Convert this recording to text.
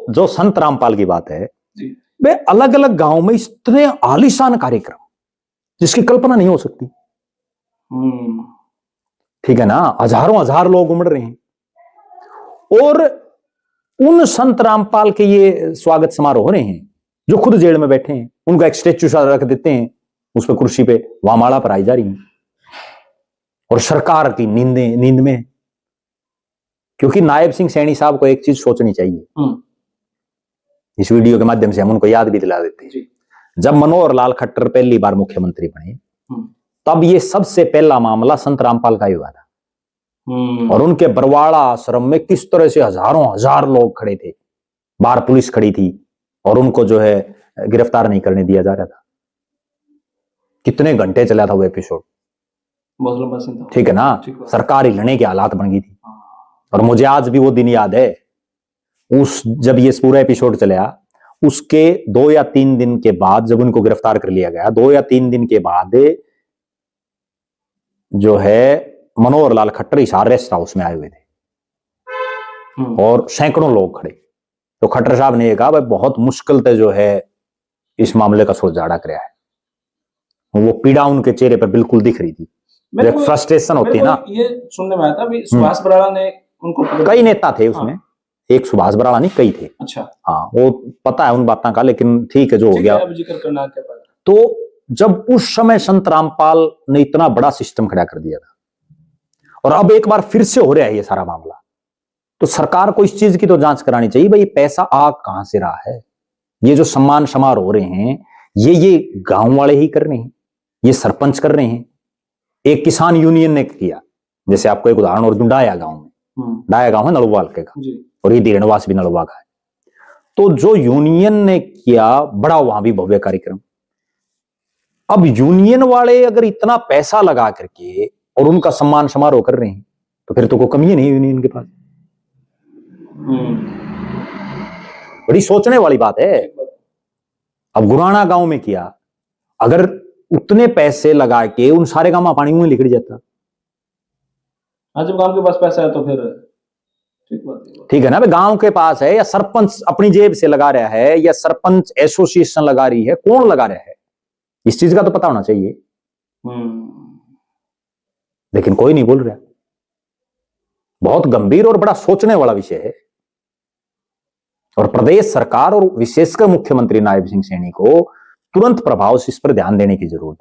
जो संत रामपाल की बात है, जी। वे अलग अलग गांव में इतने आलीशान कार्यक्रम जिसकी कल्पना नहीं हो सकती। ठीक है ना, हजारों हजार लोग उमड़ रहे हैं और उन संत रामपाल के ये स्वागत समारोह हो रहे हैं जो खुद जेल में बैठे हैं। उनका एक स्टेच्यू रख देते हैं उस पर, कुर्सी पे, वहां माला पर आई जा रही है और सरकार की नींद में। क्योंकि नायब सिंह सैनी साहब को एक चीज सोचनी चाहिए, इस वीडियो के माध्यम से हम उनको याद भी दिला देते हैं। जब मनोहर लाल खट्टर पहली बार मुख्यमंत्री बने, तब ये सबसे पहला मामला संत रामपाल का ही हुआ था और उनके बरवाड़ा आश्रम में किस तरह से हजारों हजार लोग खड़े थे, बाहर पुलिस खड़ी थी और उनको जो है गिरफ्तार नहीं करने दिया जा रहा था। कितने घंटे चला था वो एपिसोड, बहुत लंबा सीन था। ठीक है ना, सरकार हिलने के हालात बन गई थी। और मुझे आज भी वो दिन याद है, जब ये पूरा एपिसोड चला, उसके 2 या 3 दिन के बाद जब उनको गिरफ्तार कर लिया गया, 2 या 3 दिन के बाद जो है मनोहर लाल खट्टर हिसार रेस्ट हाउस में आए हुए थे और सैकड़ों लोग खड़े। तो खट्टर साहब ने कहा भाई बहुत मुश्किल से जो है इस मामले का सुलझाड़ा कराया है। वो पीड़ा उनके चेहरे पर बिल्कुल दिख रही थी, एक फ्रस्ट्रेशन होती है ना। ये सुनने में आया था सुभाष बराड़ा ने उनको, कई नेता थे उसमें, एक सुभाष बराड़ा नहीं, कई थे। अच्छा, हाँ, वो पता है उन बातों का, लेकिन ठीक है जो हो गया। अब जिक्र करना क्या पड़ा। तो जब उस समय संत रामपाल ने इतना बड़ा सिस्टम खड़ा कर दिया था और अब एक बार फिर से हो रहा है ये सारा मामला, तो सरकार को इस चीज की तो जांच करानी चाहिए भाई, पैसा आ कहां से रहा है। ये जो सम्मान समारोह हो रहे हैं ये गांव वाले ही कर रहे हैं, ये सरपंच कर रहे हैं, एक किसान यूनियन ने किया। जैसे आपको एक उदाहरण और दूं, डाया गांव में, डाया गांव है नलवाल के का और ये धीरणवास भी नलवा का है। तो जो यूनियन ने किया बड़ा वहां भी भव्य कार्यक्रम। अब यूनियन वाले अगर इतना पैसा लगा करके और उनका सम्मान समारोह कर रहे हैं तो फिर तो कोई कमी नहीं यूनियन के पास। बड़ी सोचने वाली बात है। अब गुराना गांव में किया, अगर उतने पैसे लगा के उन सारे गांव में पानी में निकल जाता। जब गांव के पास पैसा है तो फिर ठीक है ना, गांव के पास है या सरपंच अपनी जेब से लगा रहा है या सरपंच एसोसिएशन लगा रही है, कौन लगा रहा है, इस चीज का तो पता होना चाहिए। लेकिन कोई नहीं बोल रहा। बहुत गंभीर और बड़ा सोचने वाला विषय है और प्रदेश सरकार और विशेषकर मुख्यमंत्री नायब सिंह सैनी को तुरंत प्रभाव से इस पर ध्यान देने की जरूरत है।